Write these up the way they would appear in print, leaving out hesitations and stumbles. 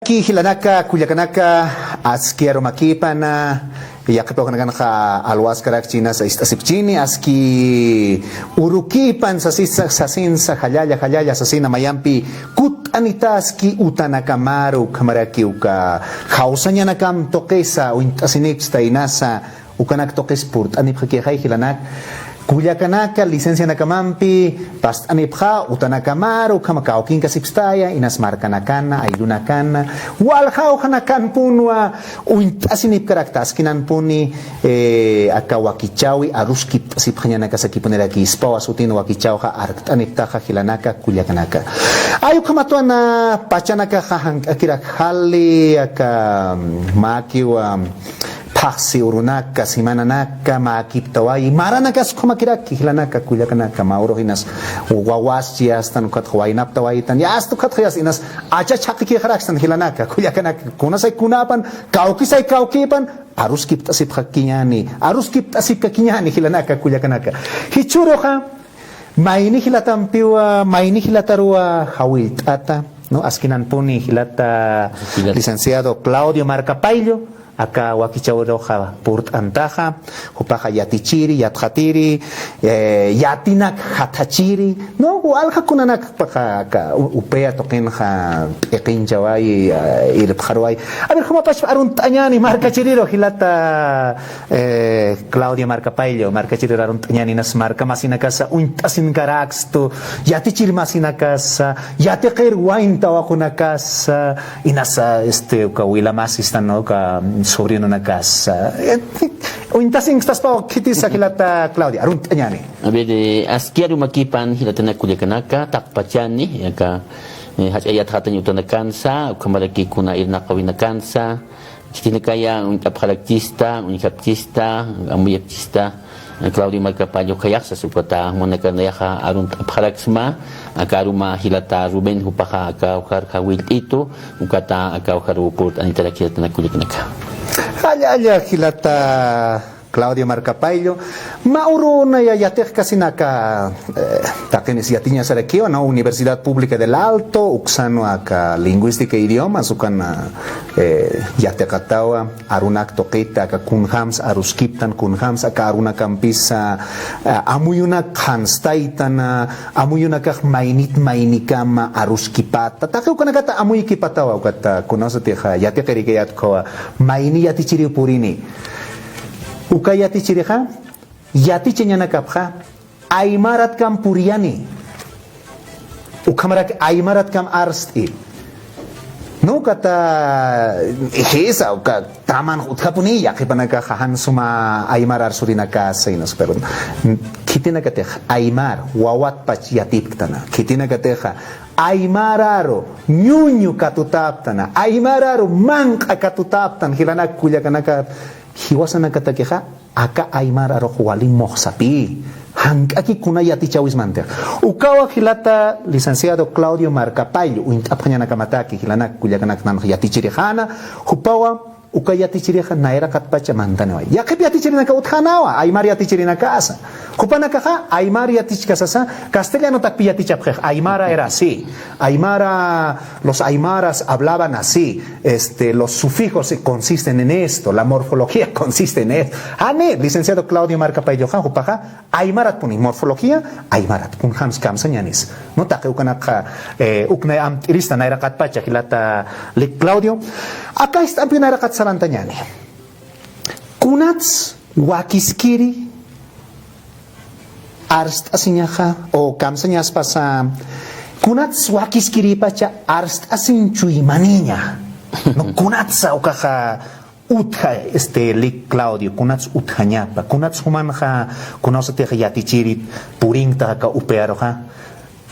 Ki hilanaka kuyakanaka askiaro makipana yakipokanaka alwas karak china sa istasipchini aski urukipan sa sasin sa halaya sasina mayampi kut anita aski utanakamaru kamarakiuka hausanya nakam tokesa uintasinipsta inasa ukanak tokespurt aniphakihay hilanak Kuyakanaka, licencia nakamampi, past anipha, utanakamaru, kamakaukin kasipstaya, inas markanakana, ailunakana, walhau hanakan punwa, uintasinip karaktas, kinan puni, akawakichawi, aruskip, siphanyanaka sa kipuneraki, ispawa sutin wakichawha, artaniptaha, hilanaka, kuyakanaka. Ayu kamatuan na pachanaka akirakhali, makiwa, Paksi urunaka, simananaka, maakiptawai, maranakas kumakiraki, hilanaka, kuyakanaka, maurohinas, wawaschias, tan katwainaptawai, tan yastu katyas inas, achachakiki harakstan, hilanaka, kuyakanaka, kunasay kunapan, kaukisay kaukipan, aruskiptasip hakinyani, aruskiptasip kakinyani, hilanaka, kuyakanaka. Hichuroha, maini hilatampiwa, maini hilatarua, hawit ata, no, askinan puni hilata, licenciado Claudio Marcapayllo, acá wakichawroja purt antaja hupaja yatichiri yatjatiri yatinak hatachiri no alja kunanak paja upea tokenja ekinchawai irpjarwai a ver cómo pach arun tañani marca chiriro hilata Claudia Marcapayllo marca chiriro arun tañani nas marca masina casa untasin garaxto yatichir masina casa yateqir wainta wakuna casa inasa ukawila masista no ka sobrino na casa. Uintasing stas pa kitisa hilata Claudia. Arun tanyani. Abede askiaru makipan hilata na kulyakanaka takpachani yaka hachayat hatan yuto na kansa kamalaki kuna irna kawin na kansa. Kitinakaya unkapkalaktista amuyaptista Claudio Marcapayllo kayak sa supata monakanayaka arun apkalaksma akaruma hilata Ruben hupaka akawkar kawil ito ukata akawkar upurt anitalakilata na kulyakanaka. Allá hilata Claudio Marcapayllo mauro na yatek kasinaka takenis yatinya sarakio na Universidad Pública del Alto uksano aka lingüística e idiomas ukana yatekatawa arunak tokita aka kunhams aruskiptan kunhams aka aruna kampisa amuyuna kanstaitana amuyuna kah mainikama aruskipata take ukana kata amuyikipatawa ukata kunosatiha yatekerikayat ko maini yatichiri purini Ukayati chiriha, yati chenyana kapha, aimarat kam puriani, ukamarak aimarat kam arsti. No kata hesa uka taman utkapuni ya kipanaka hansuma aimar arsurinaka sainos pero kitina kateja aimar wawat pach yatiptana kitina kateja aimararo nyunyu katutaptana aimararo manka katutaptan hilana kulyakanaka hiwasana katakeja aka aymar aro huali moxapi hankaki kuna yati chawis mante ukawa hilata licenciado Claudio Marcapayllo uintapanyana kamataki hilana kulyakanak nan yati chirihana hupawa ukayati chiriha naira katpacha mantanawa yakip yati chirina ka uthanawa aymar yati chirina casa kupana kaja aymar yati kasasa castellano takpi yati chapje aymara era así aymara los aymaras hablaban así los sufijos consisten en esto la morfología consiste en esto licenciado Claudio Marcapayllo han hupaja aymarat puni morfología aymarat kun hams kamsanyanis no take ukanaka ukna am irista naira katpacha hilata le Claudio acá está naira kat sarantanyani kunats wakiskiri arst asinyaha o kamsanyas pasa kunats wakiskiri pacha arst asin chuimaninya no kunatsa ukaha utha lik Claudio kunats uthanyapa kunats humanha kunosate yatichirit puringta ka upearoha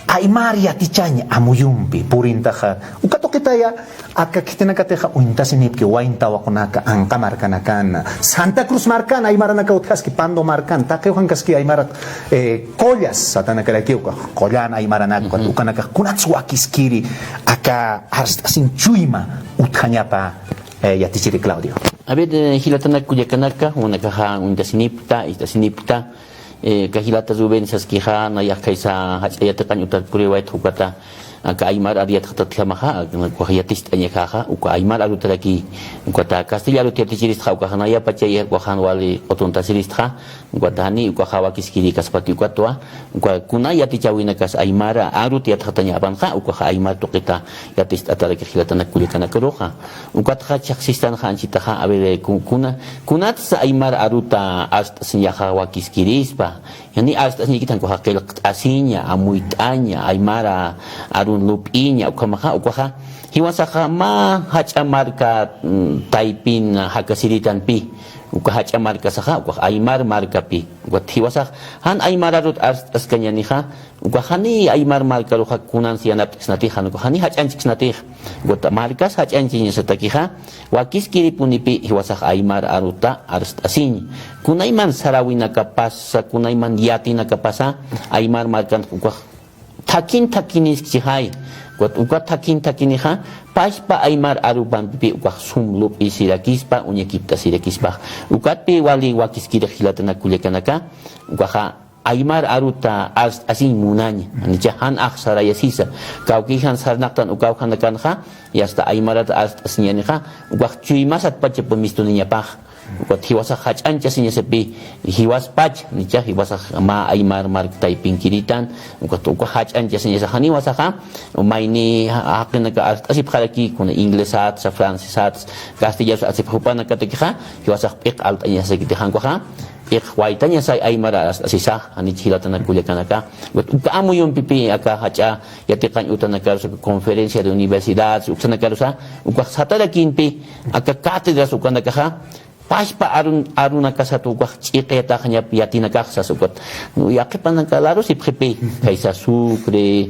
aymar yatichanya amuyumpi purintaha ukatokitaya akakitinakateja uintasinipki waintawa kunaka ankamarkanakan Santa Cruz markan aymaranaka utkaski pando markan takeuhankaski aymarat kollas satanakarakiuka kollan aymaranaka ukanaka kunats wakiskiri aka arstasin chuima uthanyapa yatichiri Claudio abed hilatanak kuyakanaka unakaha itasinipta kahilata Ruben saskiha na yakaisa hachayatakan utar puriwait hukata aka aymar ariat khatamaha ko yatis anyakaha uka aymar arutaraki uka castellano tiatichiris khauka hanaya pachaya ko hanwali otonta siristra uka dani uka hawakiskiri kaspati uka toa uka kuna yati chawina kas aymara arut yat khatanya abanqa uka aymar toqita yatis ataraki khilatana kulikana karoha uka kha chaksistan khanchita kha abere kunat sa aymar aruta ast sinyaha wakiskirispa yani ast sinyikitan ko hakel asinya amuitanya aymara arun lupinya ukha hiwasaka ma hachamarka taipin hakasiritan pi ukha hachamarka saha ukha aymar marka pi ukha hiwasak han aymar arut askanya niha ukha hani aymar marka ruha kunan sianap snati han ukha hani hachanchik snati ukha markas hachanchinya satakiha wakiskiri punipi hiwasak aymar aruta asin kunaiman sarawina kapasa kunaiman yatina kapasa aymar markan ukha takin iskihai uka takin ha paspa aymar aruban pi uka sumlup isirakispa unyakipta sirakispa ukat pi wali wakiskira hilatana kulekanaka uka aymar aruta asin munanya ani jahan aksara yasisa kaukihan sarnaktan uka kanakan ha yasta aymarat asnyani ha uka chuimasat pache pemistuninya pah ukat hiwasa hachancha sinya sepi hiwas pach nicha hiwasa ma aymar mar taiping kiritan ukat hachancha sinya sa hani wasa ka maini hakin naga asip khalaki kuna inglesat sa francesat castellano sa asip hupana katikha hiwasa ik alt anya sa kitihan ko ha ik waitanya sa aymar asisa ani hilatan kulikanaka ukat amo yung pipi aka hacha yatikan utan nakar sa konferensya de universidad uksa nakarusa ukat satalakin pi aka katedra sa ukan nakaha paspa aruna kasatu kwa chiqeta khanya piatina kaksa sukot no yakipan kalaro si prepe kaisa sucre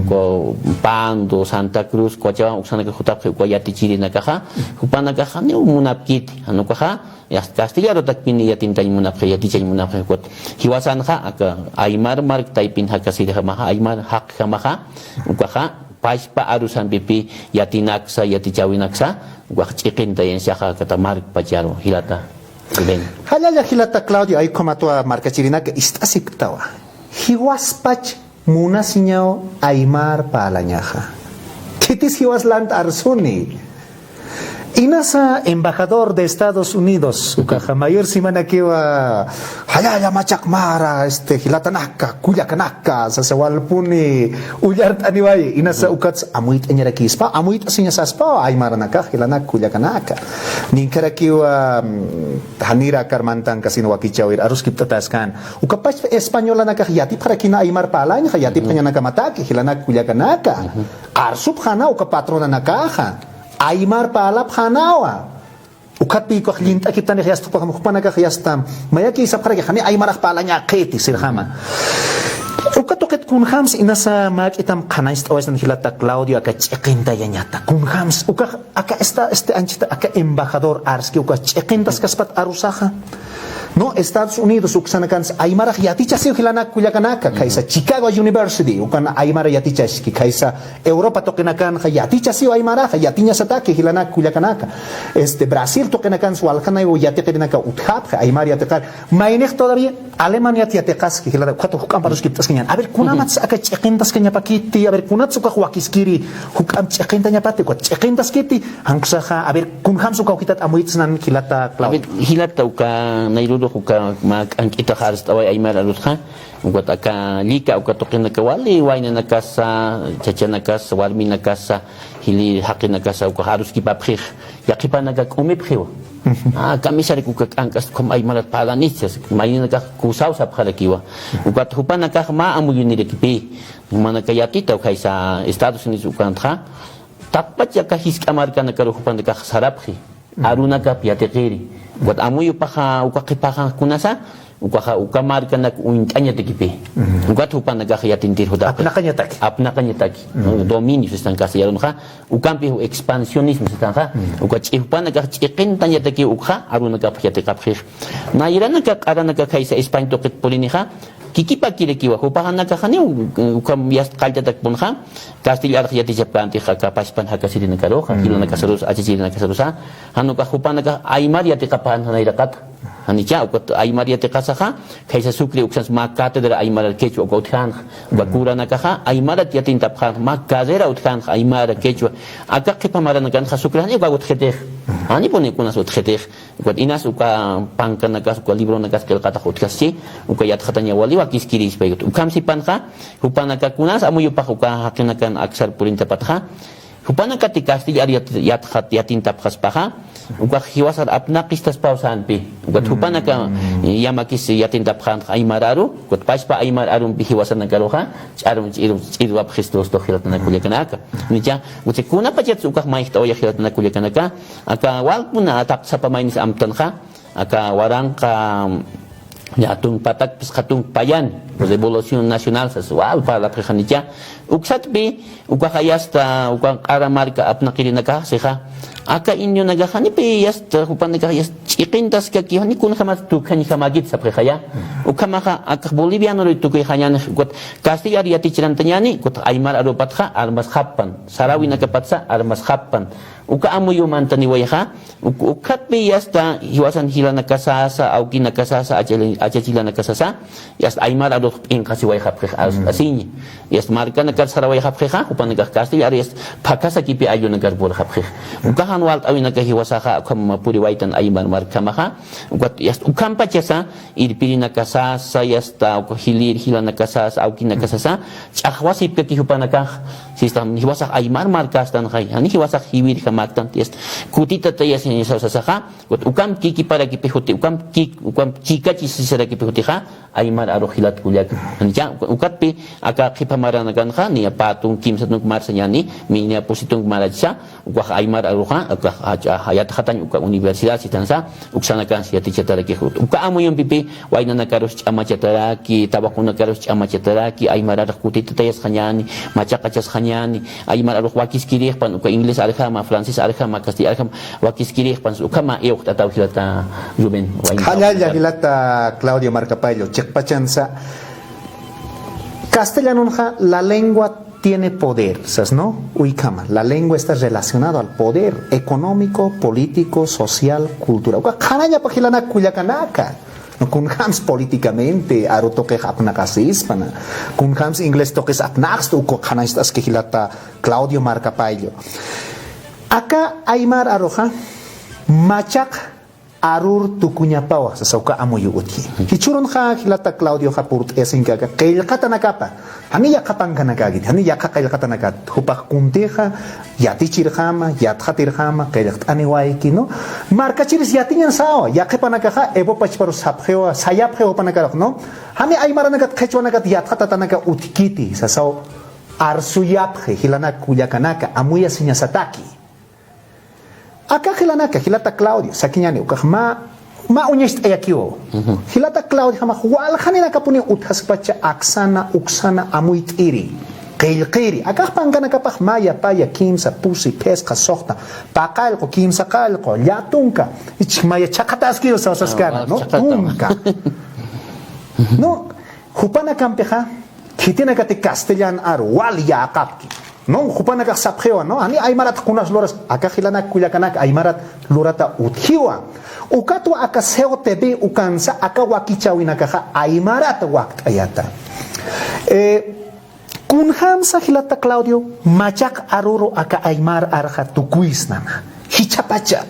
ko pando Santa Cruz ko chawa uksana ka khutap ko yati chiri nakaha kupana ka khane munapkit ano ka ya castellano takpini yatin tay munap yati chay munap ko hiwasan ka aka aymar mark taipin hakasir ha aymar hak kamaha ka paspa arusan pipi yatinaksa yatichawinaksa wak chicken tayen siya katamar pacharo hilata ben halala hilata Claudio ay komatwa marka chirinak istasik tawa hiwaspach muna sinyao aymar palanyaha kitis hiwasland arsuni inasa embajador de Estados Unidos ukaha mayor simana kiwa hayaya machak mara hilatanaka kuyakanaka sa sawalpuni ulyart aniway inasa ukats amuit anyakispa amuit asinya saspa ay maranaka hilanak kuyakanaka ninkara kiwa hanira karmantan kasino wakichawir arus kiptataskan ukapach española naka yati para kina aymar palanya yati panya nakamataki hilanak kuyakanaka arsup khana ukapatrona nakaha aymar palap hanawa ukati ko khlinta kitan khiyas to pakhamukpana ka khiyastam mayaki sa parage khani aymar palanya qeti sirhama ukatoket kun khams inasa mak itam khanais oes nan hilata Claudio aka cheqinta yanyata kun khams uka aka anchita aka embajador arski uka cheqintas kaspat arusaha no Estados Unidos uksanakan aymara yaticha si hilana kuyakanaka kaisa Chicago University ukana aymara yaticha ski kaisa Europa tokenakan yaticha si aymara yatinya satake hilana kuyakanaka Brasil tokenakan swalkana yatiqinaka uthap aymara yatiqar mainik todavía Alemania yatiqas ki hilana khato hukam parus kiptas kenyan a ver kunamats aka cheqintas kenya pakiti a ver kunats uka wakiskiri hukam cheqintanya pati ko cheqintas kiti hangsaha a ver kunham suka kitat amuitsnan hilata hilata uka nairudo uka mak angkita haris tawai aymar arutha uka aka lika uka tokin nakawali waina nakasa chacha nakasa warmi nakasa hili hakin nakasa uka harus kipapkhir yakipa nagakumipkhir kami sari uka angkas kom aymar palanitsas mayin nagakusaw sa phalakiwa uka hupan nakama amuyu nirekipi manakayati taw kaisa Estados Unidos uka antha tapat yaka hiskamar ka nakaruhupan nakasaraphi aruna ka piatekiri buat amuyu paha uka kunasa uka marka nak uintanya tekipe uka hupan nagahayatin tirhuda apnakanya taki domini sistan kasi yaron ka ukampi expansionism sistan ka uka chihupan nagachikin tanya teki uka aruna ka piatekaphi na irana ka arana ka kaisa Spain tokit polini ka kikipa kirekiwa hupahan nakakani ukam yas kalta takpunha kastil arkhiyati japkanti khaka paspan hakasiri nakaro khakilo nakasarus achiri nakasarusa hanu ka hupan naka aymar yati kapahan hanay rakat Hanicha ukat Aymar yate kasaha kaisa sukri uksans ma cátedra Aymar quechua ukothan bakura nakaha Aymar yatin taphan ma gazera uthan Aymar quechua aka qipamara nakan khasukran uka utjetej ani pone kunas utjetej ukat inas uka panka nakas uka libro nakas kelqata utkasi uka yatkhataña wali wakiskiris payut ukam sipanqa upanaka kunas amuyupaq uka haqinakan aksar purinta patha Hupanaka ti Castilla yatin tapkhaspaha uka hiwasar apnaqistas pausanpi ukat hupanaka yamakis yatin tapkhan Aymararu ukat paispa Aymararu hiwasan nagaroha charum chirwap Christos to hilatna kulyakanaka nicha uche kuna pachet uka maikta oya hilatna kulyakanaka aka walpuna atak sa pamainis amtanha aka warangka Yatun patak piskatung payan Revolution Nasional sasual para prejanicha uksatbi ukahayasta ukaramarka apnakirinaka seha aka inyo nagahanipi yasta hupanaka yast iqintas kakihani kun hamat tukani hamagit sa prejaya ukamaka akak boliviano rituki hanyan got Castilla yatichirantanyani got Aymar arupatha armas happan sarawi nakapatsa armas happan uka amuyo mantani wayha ukatbi yasta hiwasan hila nakasasa au kinakasasa achachila nakasasa yasta Aymar aro inkasi wayha prej asini yasta marka nakasara wayha preja upanaka Castilla yast pakasa kipi ayo nakarbur haprej ukahan walt awi nakahiwasaha ukam puri waitan Aymar markamaha ukat yast ukampa chasa irpiri nakasasa yasta hilir hila nakasasa au kinakasasa chahwasi peki upanaka sistem hiwasak Aymar markastan hay ani hiwasak hiwir kamaktan test kutita tayas ni sa saha ukam kiki para kipi huti ukam kika chisisara kipi huti ha Aymar aro hilat kulyak ani ukat pi aka kipamara naganha ni patung kim satung marsanyani minya positung maradsa ukah Aymar aro ha aka hayat khatan uka universidad sitansa uksana kan siati chatara ki hut uka amu yung pipi waina nakaros ama chatara ki tabakuna karos ama chatara ki Aymar aro kutita tayas khanyani machakachas khanyani Aymar aro wakis kirih pan uka Ingles arha ma Francis arha ma Castilla arha wakis kirih pan uka ma euk tataw hilata Ruben Hanyal ya hilata Claudio Marcapayo chekpachansa castellano la lengua tiene poder, ¿sabes? ¿No? Uikama, la lengua está relacionada al poder económico, político, social, cultural. Kanaya pagilana kuyakanaka. No kun hams políticamente aro toque apnakasis pana. Kun hams inglés toques apnax to ko kanastas que hilata Claudio Marcapayo. Acá Aymar aroja machak arur tukunya pawa sa sauka amuyu uti. Hichuron ha hilata Claudio hapurt esinga ka kailkata nakapa. Hani yakapang kanagagit, hani yakakailkata nagat. Hupak kunteha, yatichirhama, yathatirhama, kailat aniwaiki no. Marka chiris yatinyan sao, yakipanakaha, ebo pachparo sapheo, sayapheo panakarok no. Hani Aymar nagat kechwa nagat yathata naga utikiti sa sao arsuyaphe hilana kuyakanaka amuya sinyasataki. Acá hilanaka hilata Claudio sakinyani ukah ma unyest ayakio hilata Claudio hama wal khanina kapuni uthaspacha aksana uksana amuit iri qilqiri acá pangana kapah maya paya kimsa pusi pesca sohta paqal ko kimsa qal ko yatunka ichmaya chaqataskio sasaskana no tunka no hupana kampeja kitina kate castellan ar wal yaqapki no hupana ka sapkheo no ani Aymarat kunas loras aka hilana kuyakanak Aymarat lorata uthiwa ukatu aka seo tebe ukansa aka wakichawina ka Aymarat waqt ayata kun hamsa hilata Claudio machak aruro aka Aymar arha tukuisnana hichapacha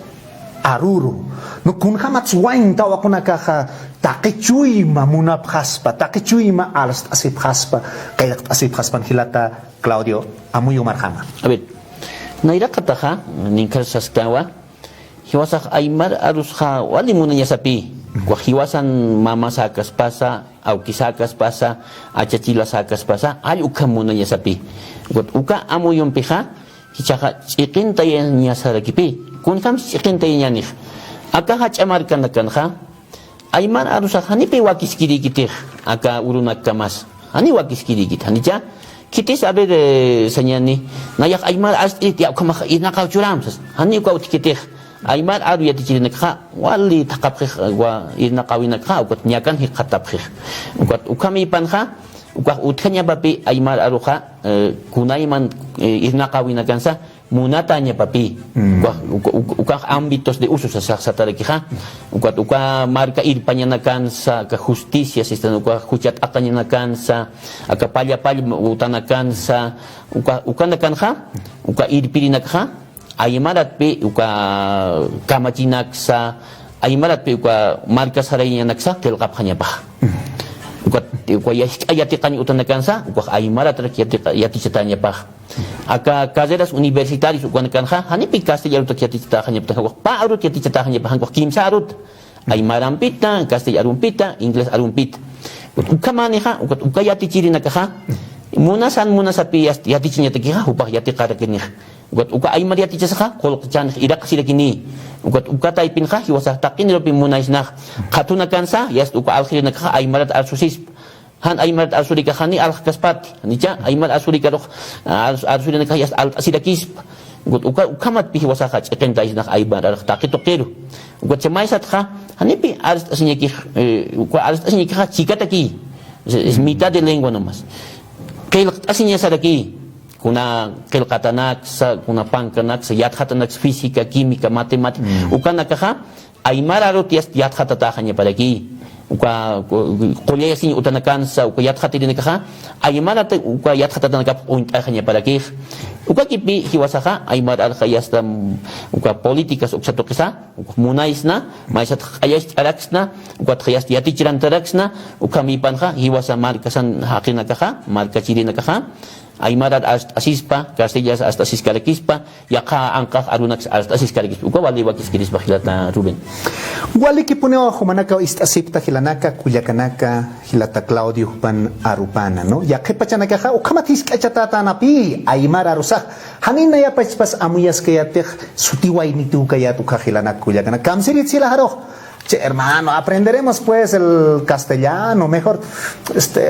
aruro no kun hamat wain tawa kunaka taqichuy mamuna phaspa taqichuy ma alst asip phaspa kailat asip phaspan hilata Claudio amuyo marhama. A ver, naira kataha ninkar sastawa hiwasak Aymar arusha wali muna niya sapi kwa hiwasan mama sakas pasa au kisakas pasa achachila sakas pasa ay uka muna niya sapi got uka amuyo piha hichaka chikin tayo niya sarakipi kun kam chikin tayo niya nih aka hachamar kanakanha Aymar arusha hanipi wakiskiri kitir aka urunak kamas hani wakiskiri kit hanija kitis abe de sanyani nayak Aymar astit ya kama inakaw churam hani ko utkitir Aymar aru yatichirina kha wali taqapkh wa inakawina kha ukot nyakan hiqatapkh ukot ukami panha ukah utkanya bapi Aymar aruha kunaiman inakawina kansa munataña papi uka ámbitos de uso sa tarakija uka marca ir pañana cansa ka justicia sistema uka juchat atañana cansa aka palla utana cansa uka nakanja uka ir pirinakja aymarat pe uka kamachinaksa aymarat pe uka marca sarayñanaksa kelqapjaña pa uka yati qañi utana cansa uka aymarat yati chataña pa acá carreras universitarias ukan kanja hanipi castellano yati chataña pa arut yati chataña pa kimsa arut aymarampita castellarumpita inglés arumpita uka maneja uka yati chirinakaja munasapi yati chiñatakija upa yati qarakini uka aymar yati chasaja qolqchan iraq sirakini uka taipinja hiwasa taqinropi munaisnaj qhatuna kansa yas uka aljirinakaja aymarat arsusis han aymarat arsurika hani alqaspati nicha aymar arsurika roq arsurinaka yas asirakispa uka matpi hiwasaja ch'iqinta isnaj aymar arqtaqito qiru uka chamaysatja hanipi arstasiñaki uka arstasiñakija chikataki es mitad de lengua nomás qilqt'asiñasaraki kuna qilqatanaksa kuna pankanaksa yatqatanaksa física química matemática ukanakaja aymar arut yatqatatajaña paraki uka qolleyasiñ utanakansa uka yatqatirinakaja aymarata uka yatqatatanakap unt'ajaña paraki uka kipi hiwasaja aymar arqa yasta uka políticas uksatuqisa uka munaysna maysat qayash araksna uka yasta yatichirantaraksna uka mipanja hiwasa marcasan haqinakaja marcachirinakaja aymarat asispa castellas hasta asiscarakispa yaqa anqaq arunax hasta asiscarakispa uka wali wakiskirispa hilata Rubén wali que pone ojo manaka istasipta hilanaka kuyakanaka hilata Claudio pan arupana no ya que pachanaka ja ukamatis kachatata napi aymar arusaj hanina ya paspas amuyas kayatej sutiway nitu kayatu hilanaka kuyakana kamsirit sila haro. Che, hermano, aprenderemos pues el castellano, mejor,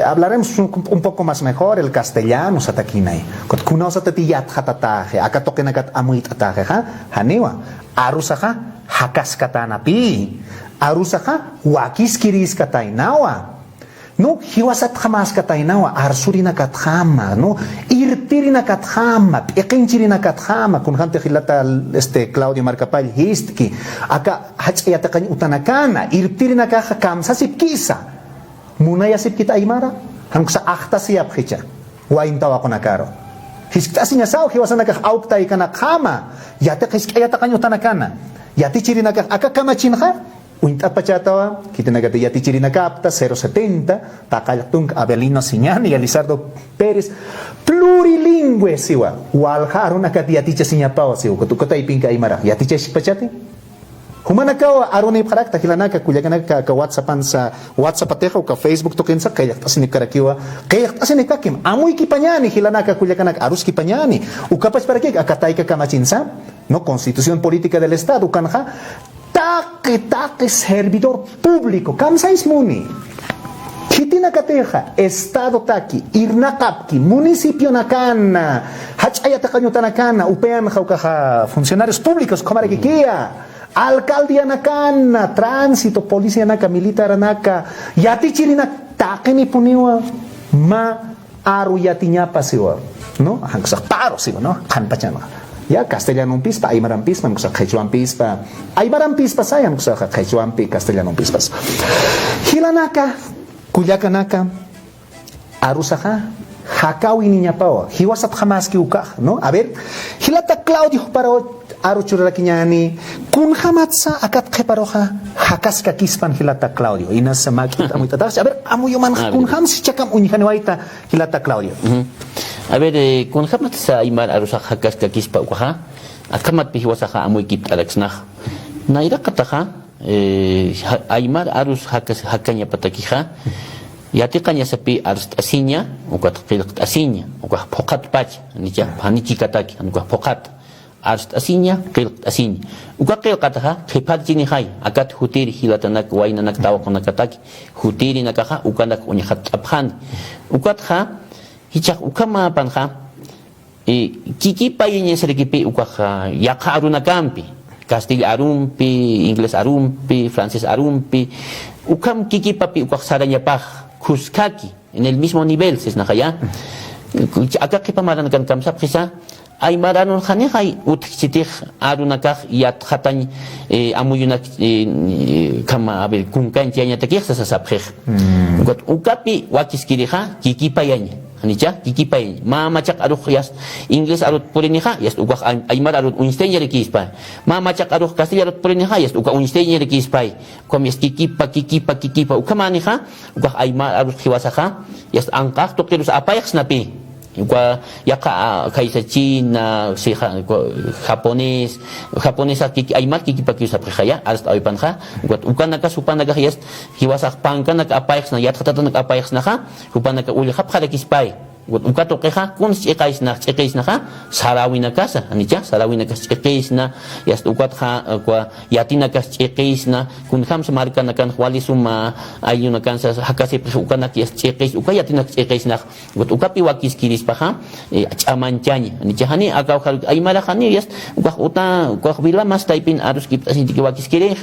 hablaremos un poco más mejor el castellano, satakinay. Kuna satatiyat hatataje, acá toquen acá amuit ataje, haniwa, arusaja, hakaskatanapi, arusaja, wakiskiris katainawa. No, hiwasat jamás katainawa, arsurina katjama, no, irtirina katjama, pequenchirina katjama, con gente gilata Claudio Marcapal histki, acá hachayatakan utanakana, irtirina kaja kamsasip kisa, munayasip kita aymara, hangsa achtasiap hicha, waintawa konakaro. Hiskasinya sao hiwasanaka aukta ikanakama, yatak hiskayatakan utanakana, yatichirina kaja, acá kamachinja, Uinta pachatawa, kita nagati yati chirina capta, 070, Tacaytung Abelino Siñani y Elizardo Pérez, plurilingüe siwa, Walharu nakati yaticha siñapawa siwa, Cotucota y Pinca Aymara, yaticha pachate? Humanakawa, Aruni Parakta, Hilanaka, Kuyakanaka, WhatsAppansa, WhatsAppateja, ka Facebook tokensa, Kayak Asinekarakiwa, Kayak Asinekakim, Amuiki Pañani, Hilanaka, Kuyakanaka, Aruski Pañani, Ucapas para que, Akataika Kamachinsa, no Constitución Política del Estado, Ukanja, Taque servidor público, kamsais muni. Kitina kateja, estado taki, irnakapki, municipio nakana, hachayatakanyo tanakana, upean jaukaja, funcionarios públicos, como que kia, alcaldía nakana, tránsito, policía naka, militar naka, yatichirina takeni puniwa, ma aru yatiñapa siwa, no? Hanksak paro siwa, no? Hanpachana. Ya castellano pispa, aymaran pispa, nusa quechuan pispa, aymaran pispa saya nusa quechuan pi castellano pispas. Hilanaka, kuyakanaka, arusaja, hakawi niña pao, hiwasat jamás que ukaj, ¿no? A ver, hilata Claudio paro aruchurrakiñani, kun hamatsa akat keparoja, hakaska kispan hilata Claudio, inas makita muy tatash. A ver, amuyuman kun hamsi chakam unijanuaita hilata Claudio. A ver, con jamat sa aymar arusak hakas kakispa ukaha, akamat pihiwasaha amoy kip alaksnah. Naira kataha, aymar arus hakas hakanya patakija, yatikanya sapi arus asinya, ukat qilq asinya, ukah pokat pach, nicha, hanichi kataki, ukah pokat. Arus asinya, qilq asinya. Ukah qilq kataha, qipad jini hai, akat hutiri hilatanak wainanak tawakonak kataki, hutiri nakaha, ukanak unyahat abhan. Ukat ha, hichak ukama panha kiki payinya serikipi ukah yaka aruna kampi Castilla arumpi inglés arumpi francés arumpi ukam kiki papi ukah saranya pah kuskaki en el mismo nivel ses nakaya acá que pamaran kan kamsa prisa Aymar arun hanihai utchitih arunakah yat hatañ amuyunak kama abel kunkan tiaña takih sasapjeh got ukapi wakiskiriha kikipayañ anicha kikipayañ mamachak aruh yas inglés arut puriniha yas ukah aymar arut unsteña rekispa mamachak aruh castellano arut puriniha yas ukah unsteña rekispa kom yas kikipa ukamaniha ukah aymar arut hiwasaha yas angkah tukirus apayak snapi Igual ya kaisa China, si japonés aquí hay más que para que se aprejaya hasta hoy panja. Igual ukanaka supanaga hias hiwasak pankanaka apaix na yat khatatan apaix na ha upanaka uli hap khara kispay. Ukato keha kun chekais na sarawi na casa anicha sarawi na kas chekais na yas ukat ha kwa yatina kas chekais na kun ham samarka na kan wali suma ayuna kan sa hakasi ukanak yas chekais ukayatina chekais na ukapi wakis kiris pa ha amanchani anicha hani akaw ay malahani yas uta kwa bila mas taipin arus kip asin diki wakis kirih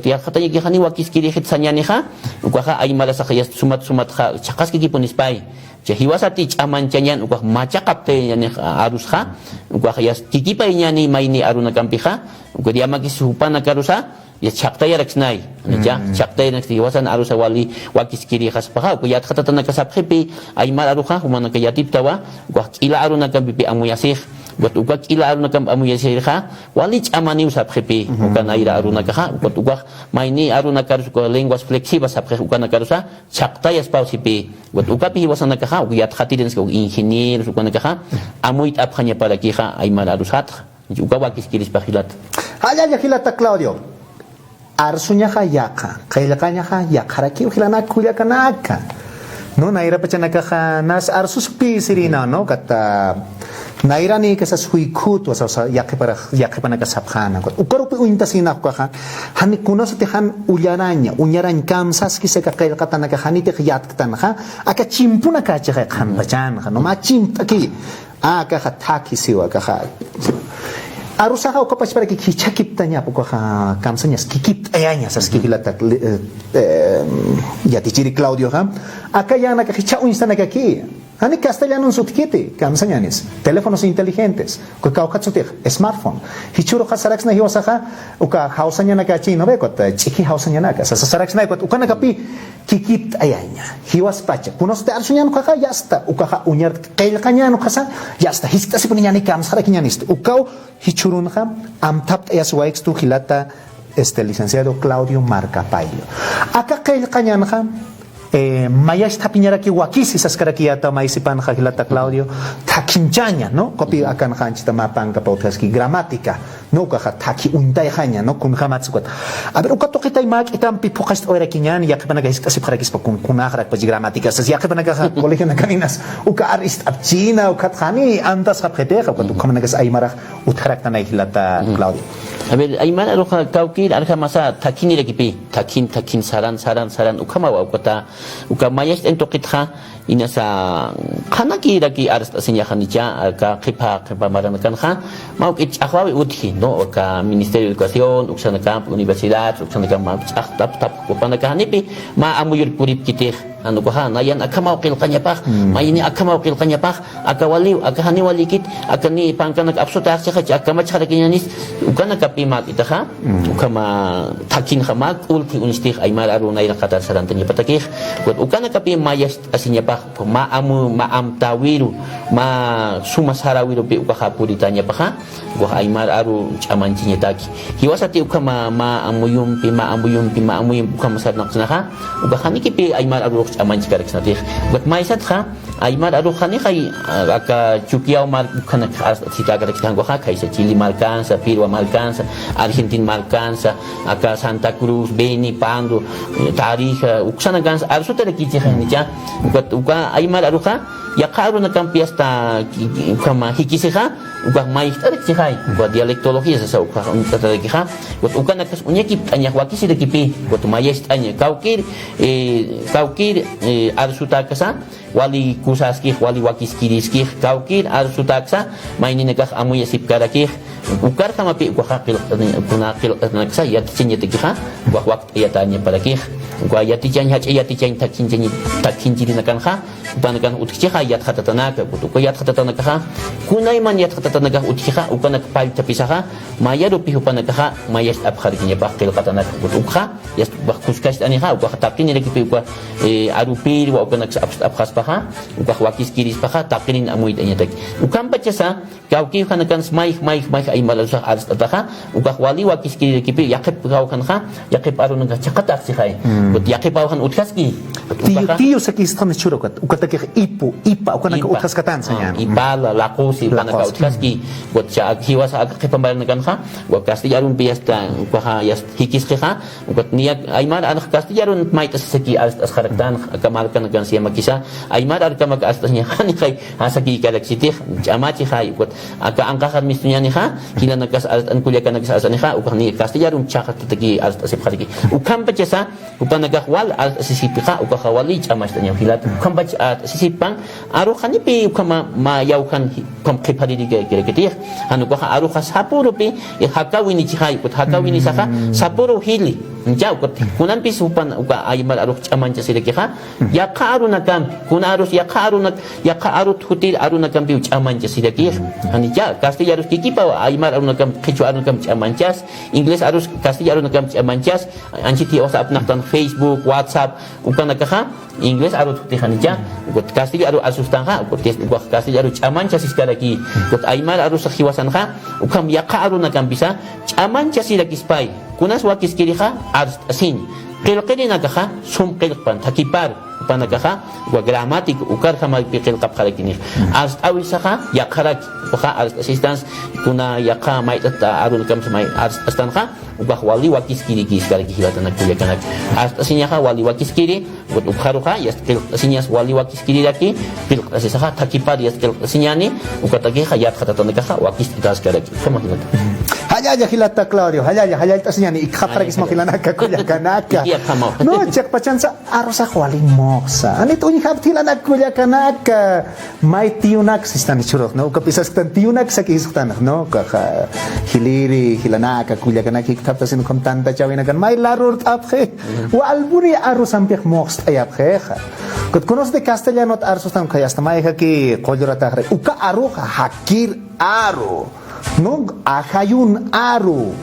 ya khatanya ki hani wakis kirih sanyani ha ukha ay malasa yas sumat ha chakas ki punispay Hiwasati amancanyan ukah macakap te yani arus ha ukah yas kikipa nyani maini aruna kampiha ukah dia magis hupana karusa ya chaktaya raksnai anja chaktaya nak hiwasan arusa wali wakis kiri khas paha ukah yat khata tanaka saphepi ay mal aruha humana ka yatip tawa ukah ila aruna kampi amu yasih ukah ila aruna kam amu yasih ha wali amani usaphepi ukah naira aruna ka ukah maini aruna karus ko lenguas fleksibas saphe ukah nakarusa chaktaya spausipi ukah pi hiwasan nakaha yat khatirin ko ingenier ukah nakaha amuit aphanya para kiha ay mal arusat ukah wakis kiris pahilat haya yakilata Claudio arsunya yaka kailakanya yakaraki hilana kuyakanaka no naira pachanaka nas arsus pi sirina no kata naira ni kasa suikut wasa yakipana kasapkhana ko ukarupi uintasina ko hani kuno sa tihan unyaran kamsas kisa ka kailakatana ka hani te yat katana aka chimpuna ka chaha khan bachan no ma chimpaki aka khataki siwa ka Arusaha o kapas para que kichakip tanya po ka kamsanya skikip ayanya sa skikilata ya tichiri Claudio ha akaya na kakicha unsta na kaki hani castellano sutkiti kamsanyanis teléfonos inteligentes ko kaukatsutir smartphone hichuro khasarax na hiwasaha uka hausanya na kachi no be ko chiki hausanya na ka sa sarax na ko ukana kapi kikip ayanya hiwas pacha kunos te arsunyan ko ka yasta uka unyar kail kanyano kasa yasta hista si punyani kamsara kinyanis ukau hichurun ha amtap yaswaix tu hilata licenciado Claudio Marcapayo aka kail kanyan ha mayas tapiñara ki wakisi saskarakiata maisipan hilata Claudio takinchaña no kopi akan hanchita mapan kapautas ki gramática no kaha taki untay hanya no kun hamatsukot aber ukato kitay mak itam pipokast ora kinyan yakipana gahis kasi parakis pa kun kunahra pa gramática sas yakipana ka colegio na kaninas uka arist apchina ukathani antas kapheteha kun kamana gas aymarah utharakta na hilata Claudio aber ayman aro kaukir arha masa takini rekipi takin saran ukama wa ukata ukamayas entokitha inasa kanaki raki aras asinya khanicha ka khipa maranakan kha maukit akhwawi uthi no ka ministerio de educación uksana camp universidad uksana camp tap kupana kahanipi ma amuyur purip kitih anu ko nayan akama qil qanyapah mayini akama qil qanyapah akawali akahani walikit akani pangkanak absota sakha akama charakinyanis ukana kapima itaha ukama takin khamak ulti unstikh aymar aruna ila qatar sarantanya patakih ukana kapima mayas asinya ma am tawiru ma sumas harawiru bi uka puritanya paha go aymar aru chamancinya taki hiwasati uka ma amuyum uka masarnak sanaha uka haniki pi aymar aru chamanci karek sanatih got maisat kha aymar aru khani khai aka chukiao mar kana sita karek tanggo kha kaisa Chile marcansa Perú marcansa Argentina marcansa aka Santa Cruz Beni Pando Tarija uksana gans arsu tere kici khani ja uka aymar aruha ya karu na kampiasta kama hikisiha uka maik tarik sihai buat dialektologi sa uka tarik uka nakas unyaki anya wakisi dekipi buat mayest anya kaukir arsuta kasa wali kusaski wali wakiskiriski kaukir arsuta kasa maini nekah amu yasip karakih ukar kama pi uka kunakil naksa yat cinya tekiha wakt yatanya parakih uka yati canya takin jadi nakan ha utkiha upanakan utkiha yat khatatanaka uka yat khatatanaka kunayman yat khatatanaka utkiha ukanak pal tapisaha mayaru pi upanaka mayas abkharinya bakil katanaka ukha yas bakuskash aniha uka tapini lagi pi uka arupir wa ukanak abkhas paha uka wakis kiris paha tapinin amuid anya tak ukam pachasa kau ki khanakan smaik maik ay malalsa aras ataha uka wali wakis kiri lagi pi yakip kau khanha yakip arun nga chakatak si khai yakip au khan utkaski Tiyo sa kistan churo kat ukatak ipa ukanak utkas katan sa yan. Ipala lakusi panaka utkaski got cha hiwa sa akipambalan nagan ha got kastillarun biasta ukaha yas hikis kha got niya aymar anak kastillarun mait asaki as kharaktan kamal kan gan siya makisa aymar ar kamak astas niya hani kay hasaki galaxy amachi khay got aka angka kan mistunya ni ha kila nagas an kulya kan nagas asani ha ukani kastillarun chakat tagi as asip khariki ukam pachasa upanagawal as sisipika ukahawali chamastanya hilat ukam at sisipang aro kanipi ukama mayaukan kam kipari kira anu ko aro ka sapuro pi hakawini chihai kut hakawini saka sapuro hili njau kut kunan pi supan uka aymal aro chaman chasile kiha yakaru nakam kunarus yakaru hutil aro nakam pi chaman chasile kih ani ja castellano kikipa aymal aro nakam kichu aro nakam chaman chas ingles aro castellano nakam chaman chas anchiti WhatsApp naktan Facebook WhatsApp ukan nakaha ingles aro tihanija ukut castellano aro asustanga ukut castellano chaman chas iskaraki ukut aymal aro sa hiwasan ha ukam yakaru nakam bisa chaman chasile kispai kunas wakis kiriha asin qilqili nakaha sum qilqpan takipar panakaha wa gramatik ukar kama piqil qap khalakini as awil saha yakharak wa as assistance kuna yakha maitata arun kam samai as astanha ubah wali wakis kiri kali hilatan kuya kanak as asinya ha wali wakis kiri buat ukharuha yas qil asinya wali wakis kiri laki qil asisaha takipar yas qil asinyani ukatagi hayat khatanaka wakis itas kalaki kama hilatan Haja hilata Claudio, haja tasnya ni ikhapra kismo kilanaka kuya kanaka. No, cek pacan sa aros ako waling moksa. Anit uny hap tilanak kuya kanaka. May tiyunak sistan churok no, kapisas tan tiyunak sa kistan no, kaka hiliri hilanaka kuya kanaka ikhap tasin kom tanta chawin agan may larur taphe. Wa alburi aros ampik moks ayaphe. Kut konos de castellano at arsos tan kayas tamay ki koljorata hre. Uka aro hakir aro. No akayun aro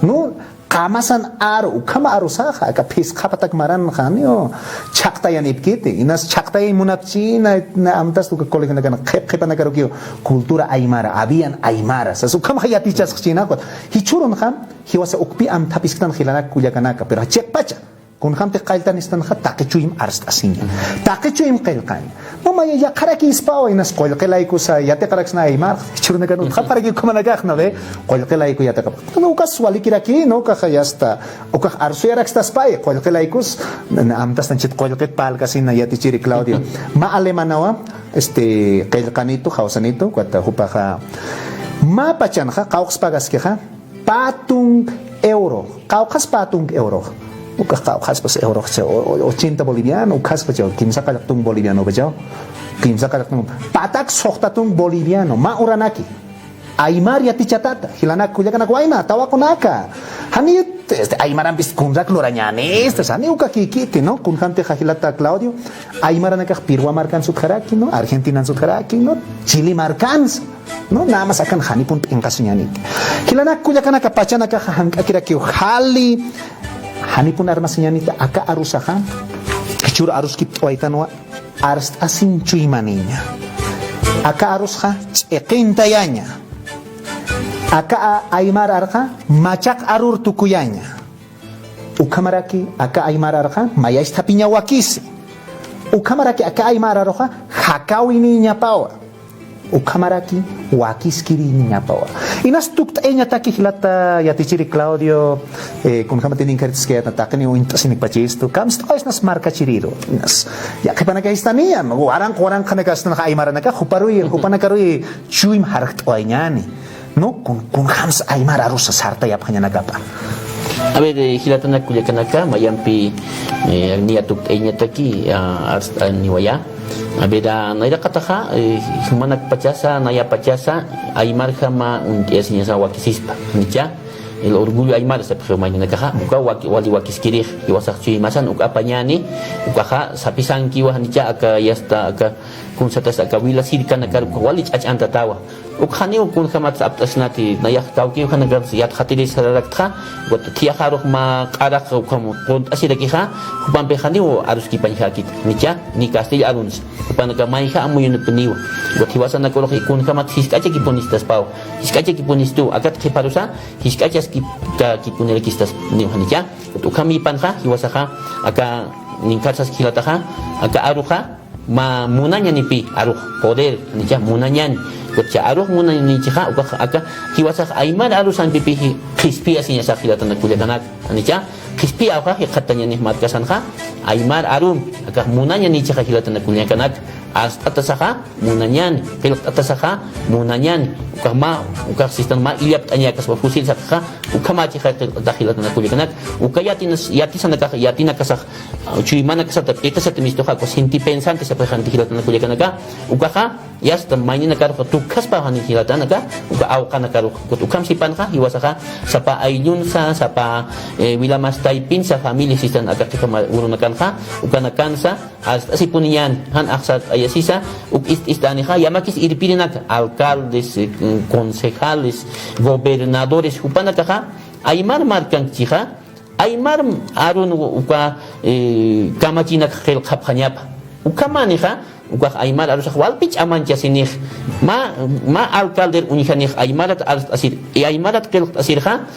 no kamasan aro kama aro saha ka pis kapatak maran khanyo chaktayan ipkite inas chaktay munapchi na amtas tu kolega na khep na karo kyo kultura aymara abian aymara sa sukam hayati chas china ko hichuron kham hiwasa ukpi am tapistan khilana kulya kana ka pero chek pacha kun kham te qailtan istan kha taqichuim arst asinya taqichuim qailqan no maya ya kharaki ispaw inas qol qilay ko sa yate qaraks na aymar churna kanu khaparagi ko managakh na be qol qilay ko yate kap no ukas wali kiraki no ka khayasta ukah arsuyarak sta spay qol qilay ko na amtas tan chit qol qit pal kasi na yate chiri Claudio ma alemanawa qailqanito khawsanito kwata hupaha ma pachan kha qawx pagas ke kha patung euro qawqas patung euro ukas pas euro 80 boliviano ukas pa kimsa kalaktung boliviano ba kimsa kalaktung patak soktatung boliviano mauranaki aymar yati chatata hilanak kuya kana kuaina tawa konaka hani aymar ampis kunrak loranyane hani uka kikiti no kun hante hilata Claudio aymar nakak pirwa markan sutharaki no argentina sutharaki no chile markans no nada más akan hani pun ingkasunyani hilanak kuya kana kapachana ka akira ki hali hani pun armasnya nita aka arusaha kecur arus kip waitanwa arst asin cuy maninya aka arusha ekintayanya aka aymar arka macak arur tukuyanya ukamaraki aka aymar arka mayas tapinya wakisi ukamaraki aka aymar arka hakawini nyapawa ukamaraki wakis kiri nyapawa inas tukt enya taki hilata yatichiri Claudio kun kama tinin karits kaya tatakani o intasin nagpachisto kams to nas marka chiriro inas ya kaya panagkaistanian warang kanagas na nakaimara naka hupanakaroy chuim harakt o anyani no kun hams aymara rusa sarta yap kanya nagapa a ver hilata na kuya kanaka mayampi niya tukt enya taki niwaya abeda naira kataha humanak pachasa naya pachasa aymar kama untiasnya sa wakisispa nicha el orgullo aymara sa pagmay na nakaha uka wali wakiskirih iwasak chui masan uka apanyani uka ha sapisan kiwa hanija aka yasta aka kun satas aka wila sirka nakar wali anta tawa ukhani kun khamat aptas nati nayak kawki khana gar yat khatiri sararakha got tia kharuk ma qarak kham pont asira ki kha kupam pe khani o arus ki pan khakit nicha ni kastil aruns kupan ka mai kha amu yun peniwa got hiwasa na ko kun khamat hiskacha ki ponistas pau hiskacha ki ponistu akat ki parusa hiskacha ki ka ki punel kistas ni hanicha got ukhami pan kha hiwasa kha aka ningkatsas khilata kha aka aruha ma munanya ni pi aruh poder nicha munanyan kutsa aruh munanya ni chiha aka hiwasa aymar arusan pipi krispi asinya sa khilatan nakulakanak nicha krispi aka hikatanya ni matkasan kha aymar arum aka munanya ni chiha khilatan nakulakanak as atasaka munanyan pilot atasaka munanyan ukama ukak sistem ma iliap tanya kas wafusil sakha ukama chiha dakhilatan nakulakanak ukayati sana ka yatina kasak chui mana kasat eta sat misto ka ko sinti pensante sa prehanti hilatan nakulakanak ukaka yas tamani nakar ko tukas pa hani hilatan ka uka au kana karo ko ukam sipan ka hiwasaka sapa ayun sa sapa wilamas taipin sa family sistem agak ka urunakan ka ukana kansa as asipunian han aksat ayasisa uk istani ha yamakis irpirinak alcaldes concejales gobernadores upanaka ha aymar markan chiha aymar arun uka kamachina khel khapkhanyap ukamani ha uka aymar arus walpich amancha sinih ma alcalde unihanih aymarat asir aymarat khel asirha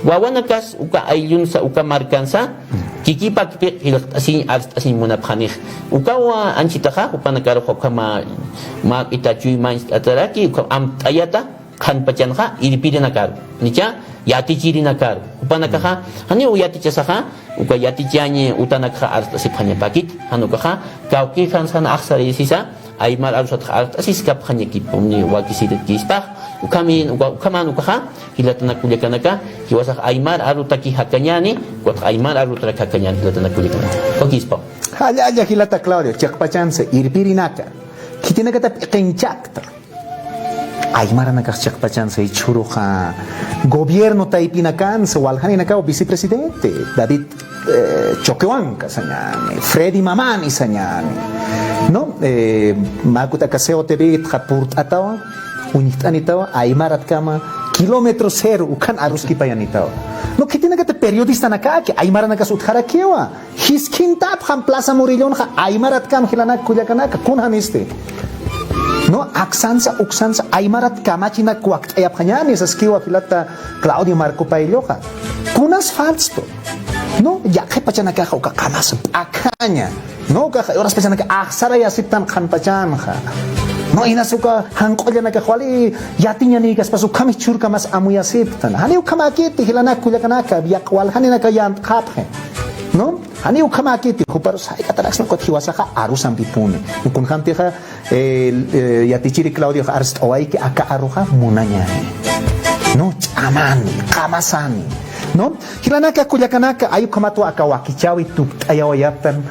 wawanakas uka ayun sa uka markansa kikipak hilat asin munaphanih ukawa anchitaha upanakaro kama ma itachui man ataraki am ayata khan pachanha irpirinakar nicha yati chirinakar upanakaha hani uyati chasaha uka yati chanye utanakha artasipanya pakit hanukaha kauki khan san aksari sisa aymar arusat asis kap khanya kipomni wakisidet kispah ukamin ukaman ukaha hilatana kulyakanaka hiwasak aymar arutaki hakanyani kot aymar arutrak hakanyani hilatana kulyakanaka kokispa halla hilata Claudio chakpachanse irpirinaka kitinakata qinchakta aymar nakas chakpachanse ichuruja gobierno taipinakanse walhaninaka vicepresidente David Choquehuanca sañani Freddy Mamani sañani no makuta kaseo TV trapurt atawa unitanitawan aymarat kama kilómetro cero ukan aruski payanitawa no kitina kata periodista naka que aymara naka suthara kewa hiskintap ham plaza Morillón ha aymarat kam hilanak kuyakanaka kun haniste no aksansa uksansa aymarat kamachina kuakt ayapanyani esas kewa filata Claudio Marco Pailloja kunas falsto no ya que pachanaka ka kamas akanya no ka oras pachanaka aksara yasiptan khan pachanha no inasuka hanqolla naka khwali yatinya ni gas pasu kami churka mas amuyasiptan hani ukamakiti hilana kuyakanaka yaqwal hani naka yan khaphe no hani ukamakiti kuparo sai katarax nako hiwasaka arusan pipune kun khanteja yatichiri Claudio arst oaiki aka aruja munanya no chamani kamasani no hilanaka kuyakanaka ayu kamato aka wakichawi tu ayawayaptan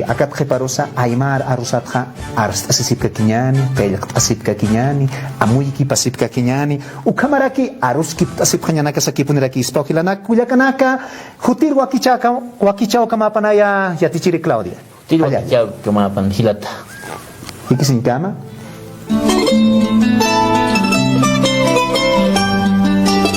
akat preparosa aymar arusatha arst asipka kinyani pelq asipka kinyani amuyiki pasipka kinyani ukamaraki aruski asipkanyanaka sakipuniraki ispa hilanaka kuyakanaka hutir wakichaw kama panaya yatichiri Claudia tiro wakichaw kama pan hilata ikisin kama